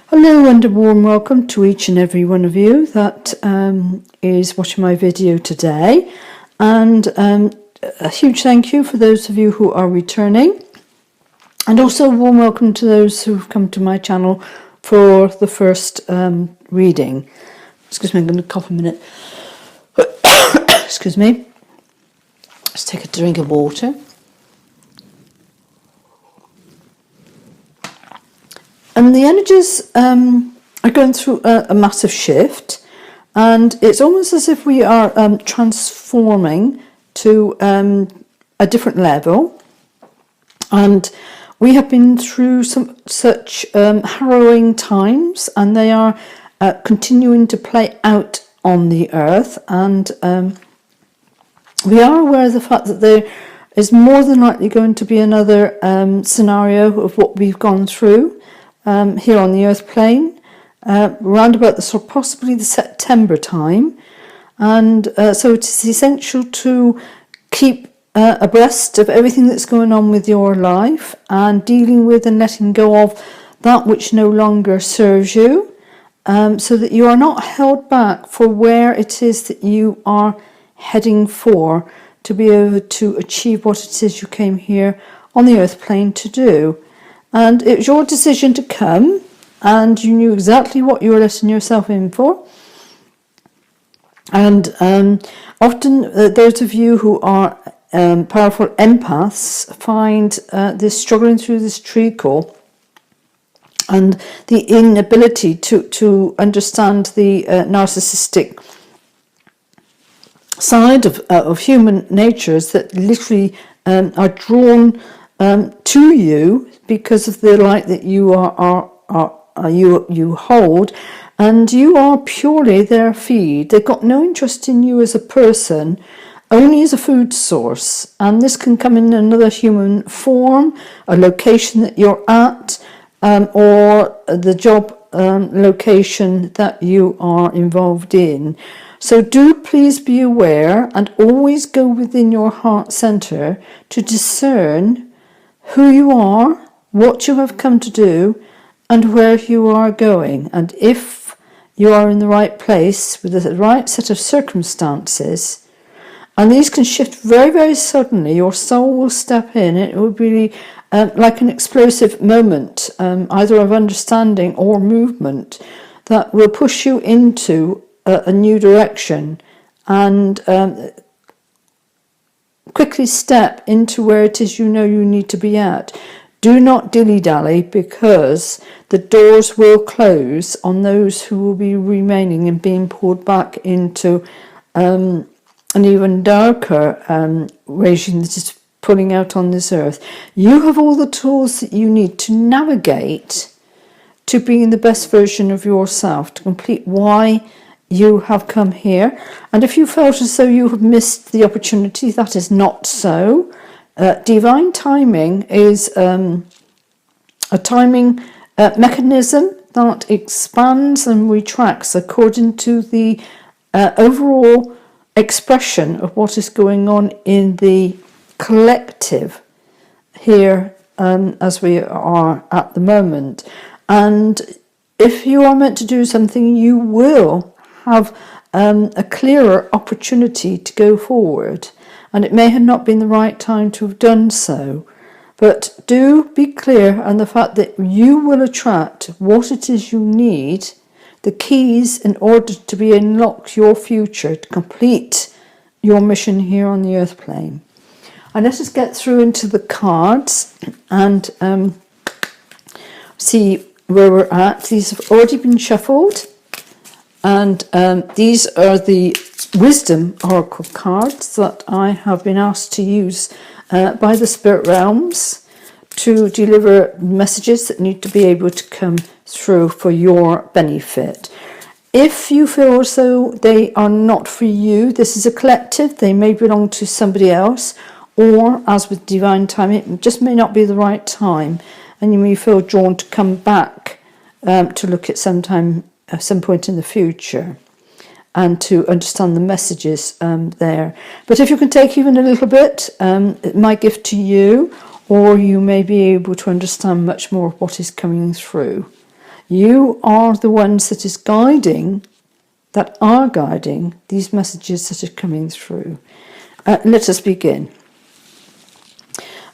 Hello and a warm welcome to each and every one of you that is watching my video today, and a huge thank you for those of you who are returning, and also a warm welcome to those who've come to my channel for the first reading. Excuse me, I'm going to cough a minute. Excuse me. Let's take a drink of water. And the energies are going through a massive shift, and it's almost as if we are transforming to a different level. And we have been through such harrowing times, and they are continuing to play out on the earth. And we are aware of the fact that there is more than likely going to be another scenario of what we've gone through here on the earth plane, round about possibly the September time. And so it is essential to keep abreast of everything that's going on with your life, and dealing with and letting go of that which no longer serves you, so that you are not held back for where it is that you are heading for, to be able to achieve what it is you came here on the earth plane to do. And it was your decision to come, and you knew exactly what you were letting yourself in for. And often those of you who are powerful empaths find this struggling through this treacle, and the inability to understand the narcissistic side of human nature, is that literally are drawn to you because of the light that you you hold, and you are purely their feed. They've got no interest in you as a person, only as a food source. And this can come in another human form, a location that you're at, or the job location that you are involved in. So do please be aware, and always go within your heart center to discern who you are, what you have come to do, and where you are going. And if you are in the right place with the right set of circumstances, and these can shift very, very suddenly, your soul will step in. It will be like an explosive moment, either of understanding or movement, that will push you into a new direction, and quickly step into where it is you know you need to be at. Do not dilly-dally, because the doors will close on those who will be remaining and being pulled back into an even darker regime that is pulling out on this earth. You have all the tools that you need to navigate to being the best version of yourself, to complete why you have come here. And if you felt as though you have missed the opportunity, that is not so. Divine timing is a timing mechanism that expands and retracts according to the overall expression of what is going on in the collective here, as we are at the moment. And if you are meant to do something, you will have a clearer opportunity to go forward, and it may have not been the right time to have done so. But do be clear on the fact that you will attract what it is you need, the keys, in order to be unlock your future, to complete your mission here on the earth plane. And let us get through into the cards and see where we're at. These have already been shuffled. And these are the Wisdom Oracle cards that I have been asked to use by the Spirit Realms to deliver messages that need to be able to come through for your benefit. If you feel as though they are not for you, this is a collective, they may belong to somebody else, or as with divine time, it just may not be the right time, and you may feel drawn to come back to look at some point in the future, and to understand the messages there. But if you can take even a little bit, my gift to you, or you may be able to understand much more of what is coming through. You are the ones that are guiding these messages that are coming through. Let us begin.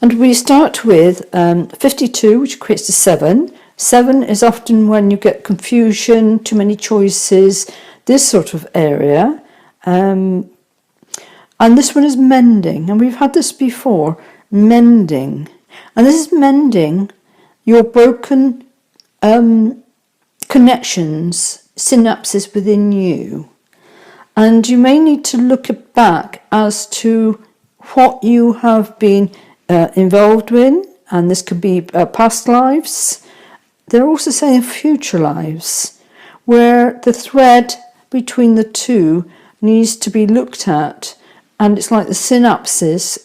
And we start with 52, which equates to 7. 7 is often when you get confusion, too many choices, this sort of area. And this one is mending. And we've had this before, mending. And this is mending your broken connections, synapses within you. And you may need to look back as to what you have been involved in, and this could be past lives. They're also saying future lives, where the thread between the two needs to be looked at, and it's like the synapses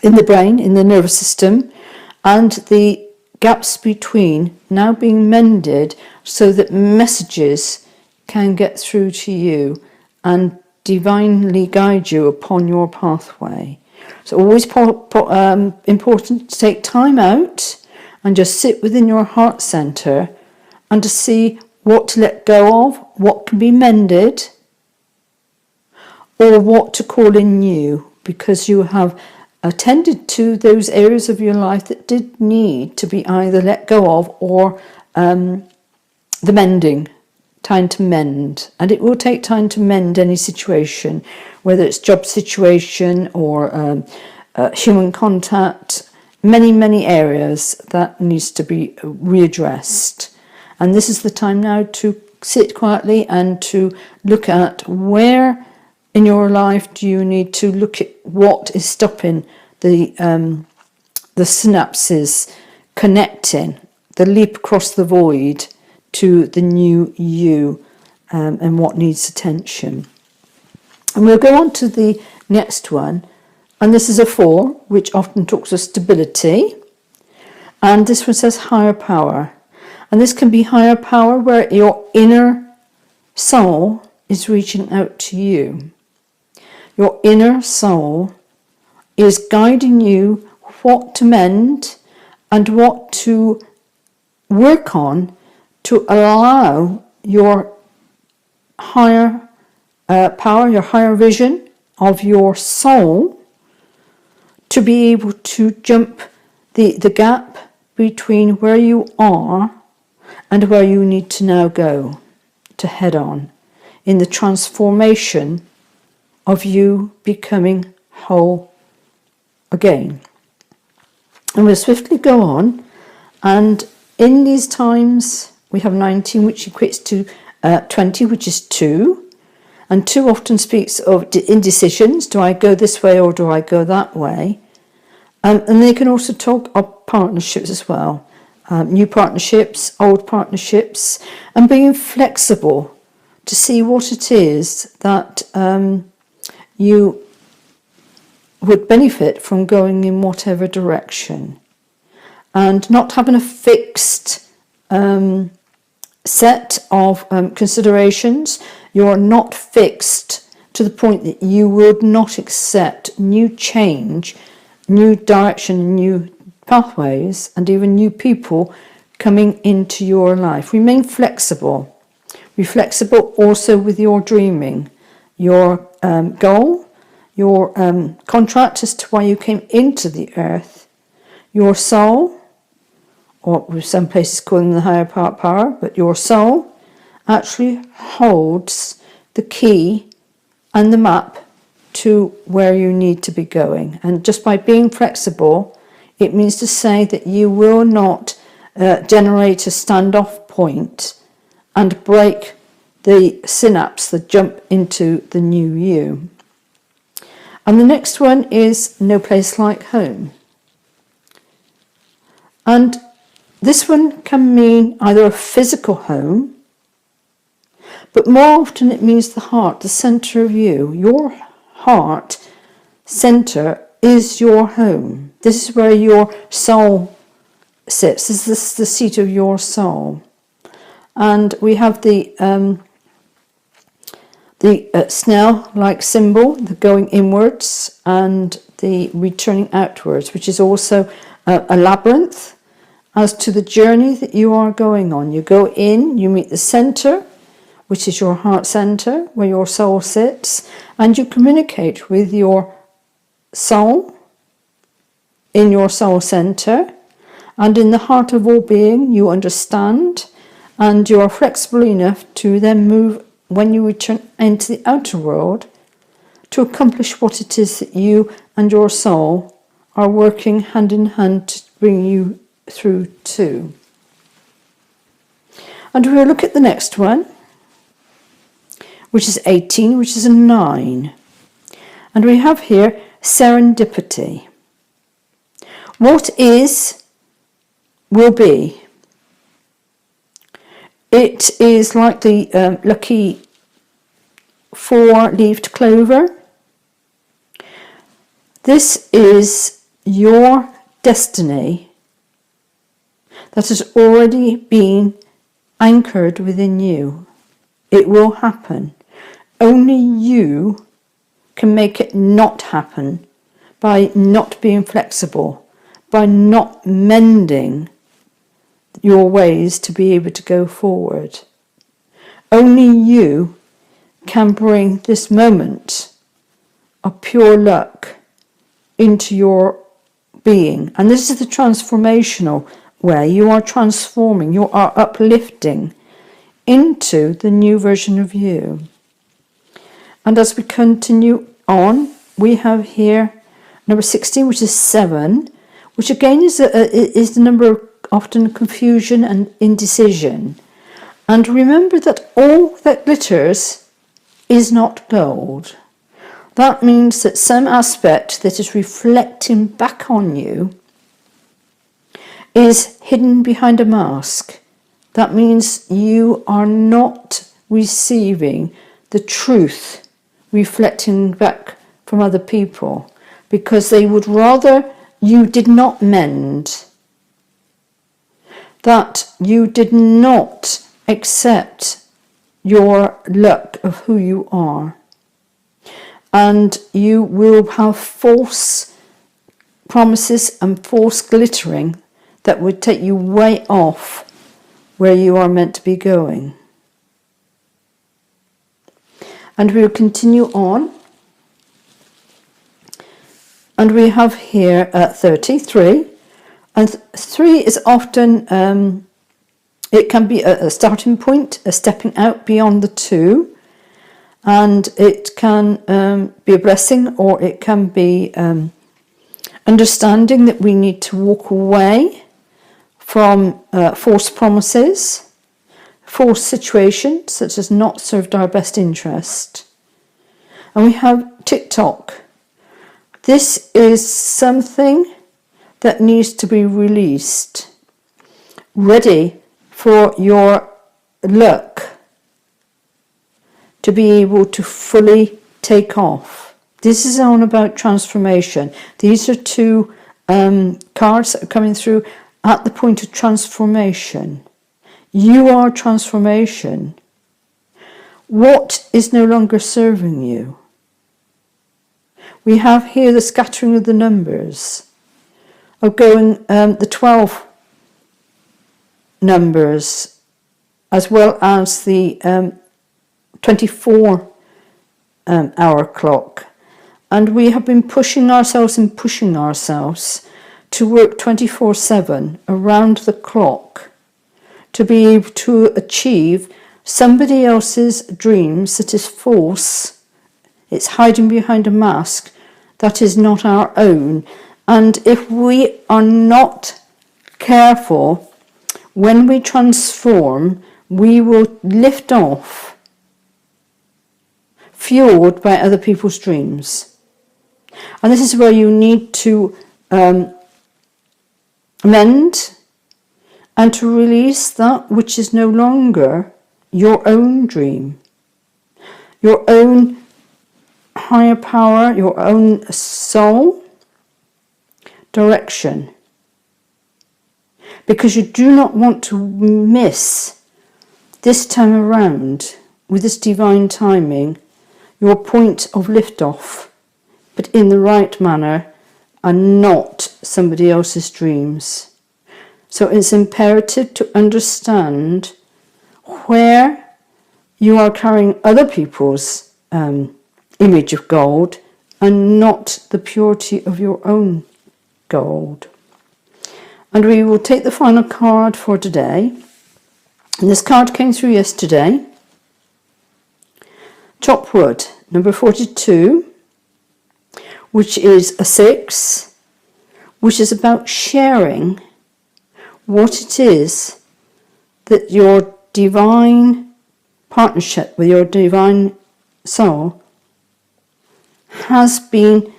in the brain, in the nervous system, and the gaps between now being mended so that messages can get through to you and divinely guide you upon your pathway. So always important to take time out and just sit within your heart center and to see what to let go of, what can be mended, or what to call in new, because you have attended to those areas of your life that did need to be either let go of or the mending, time to mend. And it will take time to mend any situation, whether it's job situation or human contact, many areas that needs to be readdressed. And this is the time now to sit quietly and to look at where in your life do you need to look at what is stopping the synapses connecting, the leap across the void to the new you, and what needs attention. And we'll go on to the next one, and this is a 4, which often talks of stability, and this one says higher power. And this can be higher power where your inner soul is reaching out to you. Your inner soul is guiding you what to mend and what to work on to allow your higher power, your higher vision of your soul to be able to jump the gap between where you are and where you need to now go to head on in the transformation of you becoming whole again. And we'll swiftly go on, and in these times we have 19, which equates to 20, which is 2, and 2 often speaks of indecisions. Do I go this way or do I go that way? And they can also talk of partnerships as well, new partnerships, old partnerships, and being flexible to see what it is that you would benefit from going in whatever direction, and not having a fixed set of considerations. You're not fixed to the point that you would not accept new change, new direction, new pathways, and even new people coming into your life. Remain flexible. Be flexible also with your dreaming, your goal, your contract as to why you came into the earth, your soul, or some places call them the higher power, but your soul actually holds the key and the map to where you need to be going. And just by being flexible, it means to say that you will not generate a standoff point and break the synapse that jump into the new you. And the next one is no place like home. And this one can mean either a physical home, but more often it means the heart, the center of you. Your heart center is your home. This is where your soul sits. This is the seat of your soul. And we have the snail-like symbol, the going inwards, and the returning outwards, which is also a labyrinth. as to the journey that you are going on. You go in, you meet the center, which is your heart center, where your soul sits, and you communicate with your soul in your soul center, and in the heart of all being you understand, and you are flexible enough to then move when you return into the outer world to accomplish what it is that you and your soul are working hand in hand to bring you through to. And we'll look at the next one, which is 18, which is a 9. And we have here serendipity. What is, will be. It is like the lucky 4-leaved clover. This is your destiny that has already been anchored within you. It will happen. Only you can make it not happen by not being flexible, by not mending your ways to be able to go forward. Only you can bring this moment of pure luck into your being. And this is the transformational way. You are transforming, you are uplifting into the new version of you. And as we continue on, we have here number 16, which is 7, which again is the number of often confusion and indecision. And remember that all that glitters is not gold. That means that some aspect that is reflecting back on you is hidden behind a mask. That means you are not receiving the truth reflecting back from other people, because they would rather you did not mend, that you did not accept your luck of who you are. And you will have false promises and false glittering that would take you way off where you are meant to be going. And we will continue on. And we have here 33. And 3 is often, it can be a starting point, a stepping out beyond the 2. And it can be a blessing, or it can be understanding that we need to walk away from false promises, false situations that has not served our best interest. And we have TikTok. This is something that needs to be released, ready for your luck to be able to fully take off. This is all about transformation. These are 2 cards that are coming through at the point of transformation. You are transformation. What is no longer serving you? We have here the scattering of the numbers, of going the 12 numbers, as well as the 24 hour clock. And we have been pushing ourselves to work 24/7 around the clock to be able to achieve somebody else's dreams that is false. It's hiding behind a mask that is not our own. And if we are not careful, when we transform, we will lift off, fueled by other people's dreams. And this is where you need to mend and to release that which is no longer your own dream, your own higher power, your own soul direction. Because you do not want to miss this time around, with this divine timing, your point of liftoff, but in the right manner and not somebody else's dreams. So it's imperative to understand where you are carrying other people's image of gold and not the purity of your own gold. And we will take the final card for today. And this card came through yesterday. Chopped wood, number 42, which is a 6, which is about sharing what it is that your divine partnership with your divine soul has been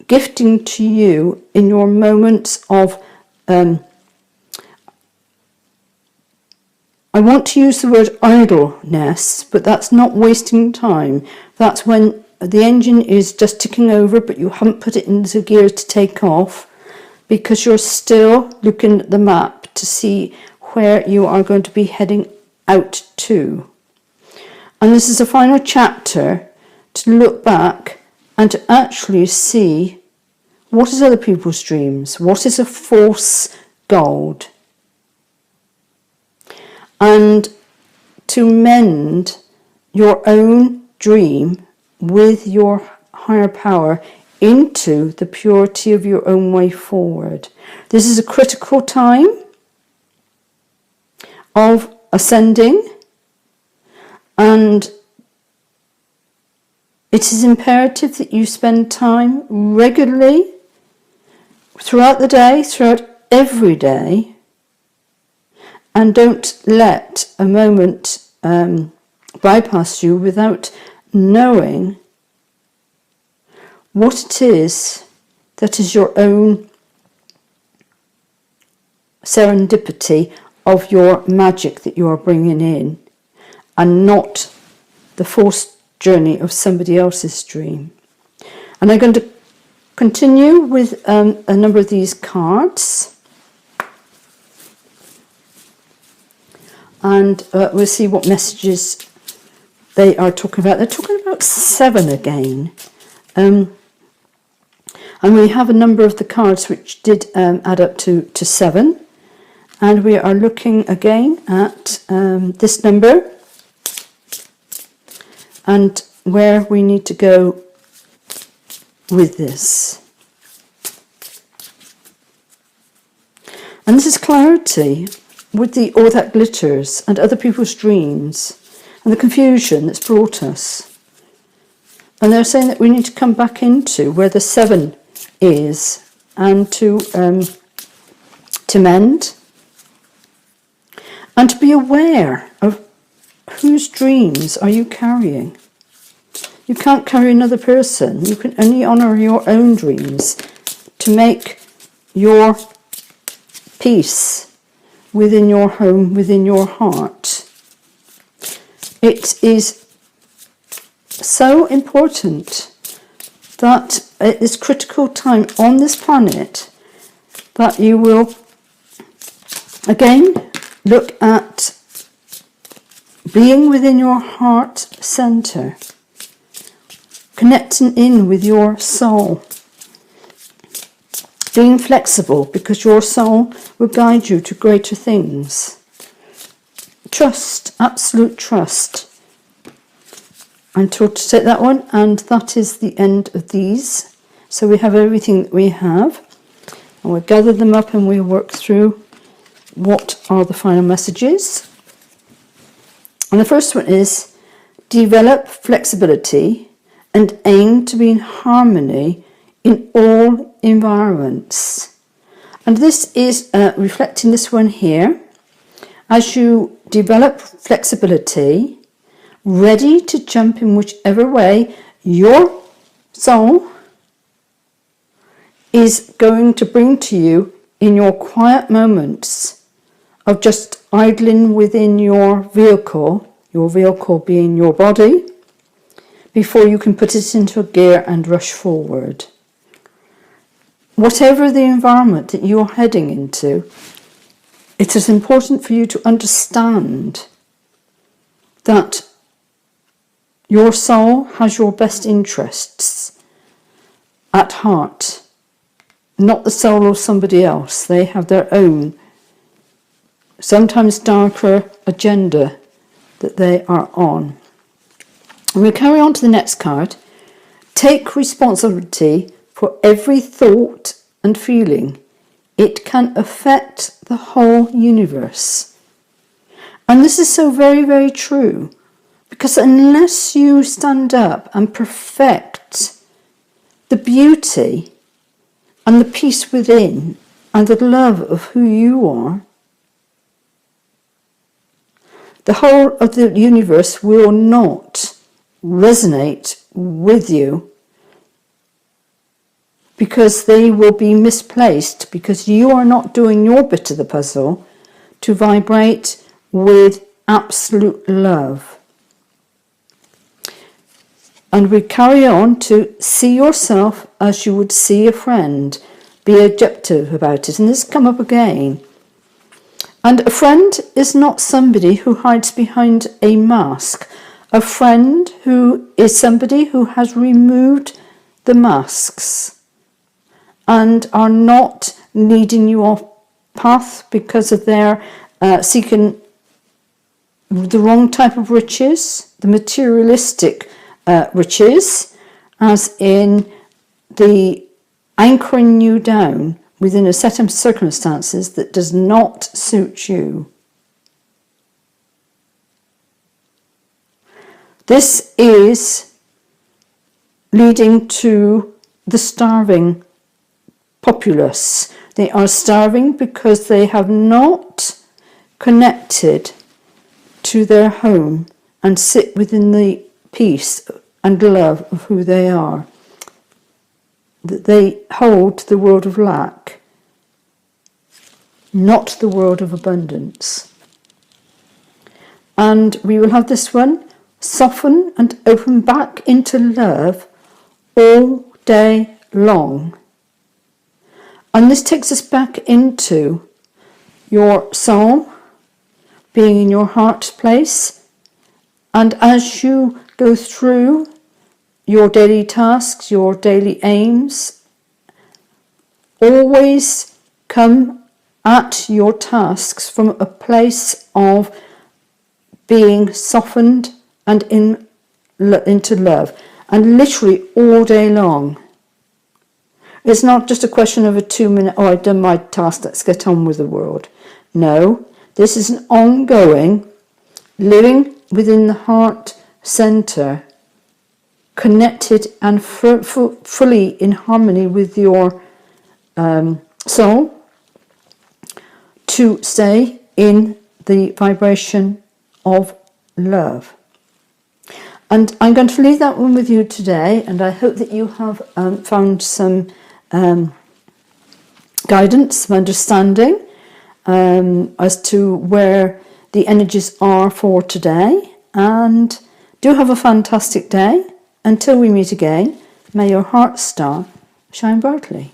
gifting to you in your moments of I want to use the word idleness, but that's not wasting time. That's when the engine is just ticking over, but you haven't put it into gear to take off because you're still looking at the map to see where you are going to be heading out to. And this is a final chapter to look back and to actually see what is other people's dreams, what is a false gold, and to mend your own dream with your higher power into the purity of your own way forward. This is a critical time of ascending, and it is imperative that you spend time regularly throughout the day, throughout every day, and don't let a moment bypass you without knowing what it is that is your own serendipity of your magic that you are bringing in, and not the forced journey of somebody else's dream. And I'm going to continue with a number of these cards. And we'll see what messages they are talking about. They're talking about 7 again. And we have a number of the cards which did add up to 7. And we are looking again at this number and where we need to go with this. And this is clarity with the all that glitters and other people's dreams and the confusion that's brought us. And they're saying that we need to come back into where the 7 is and to mend and to be aware of whose dreams are you carrying. You can't carry another person. You can only honour your own dreams to make your peace within your home, within your heart. It is so important that at this critical time on this planet that you will again look at being within your heart center, connecting in with your soul, being flexible because your soul will guide you to greater things. Trust, absolute trust. I'm told to take that one, and that is the end of these. So we have everything that we have, and we'll gather them up and we'll work through what are the final messages. And the first one is develop flexibility and aim to be in harmony in all environments. And this is reflecting this one here. As you develop flexibility, ready to jump in whichever way your soul is going to bring to you in your quiet moments of just idling within your vehicle being your body, before you can put it into a gear and rush forward. Whatever the environment that you're heading into, it is important for you to understand that your soul has your best interests at heart, not the soul of somebody else. They have their own sometimes darker agenda that they are on. And we'll carry on to the next card. Take responsibility for every thought and feeling. It can affect the whole universe. And this is so very, very true. Because unless you stand up and perfect the beauty and the peace within and the love of who you are, the whole of the universe will not resonate with you, because they will be misplaced, because you are not doing your bit of the puzzle to vibrate with absolute love. And we carry on to see yourself as you would see a friend. Be objective about it. And this come up again. And a friend is not somebody who hides behind a mask. A friend who is somebody who has removed the masks and are not leading you off path because of their seeking the wrong type of riches, the materialistic riches, as in the anchoring you down within a set of circumstances that does not suit you. This is leading to the starving populace. They are starving because they have not connected to their home and sit within the peace and love of who they are. That they hold the world of lack, not the world of abundance. And we will have this one, soften and open back into love all day long. And this takes us back into your soul, being in your heart place. And as you go through your daily tasks, your daily aims, always come at your tasks from a place of being softened and into love. And literally all day long. It's not just a question of a 2-minute, oh, I've done my task, let's get on with the world. No, this is an ongoing, living within the heart centre, connected and fully in harmony with your soul, to stay in the vibration of love. And I'm going to leave that one with you today, and I hope that you have found some guidance, some understanding as to where the energies are for today. And do have a fantastic day. Until we meet again, may your heart star shine brightly.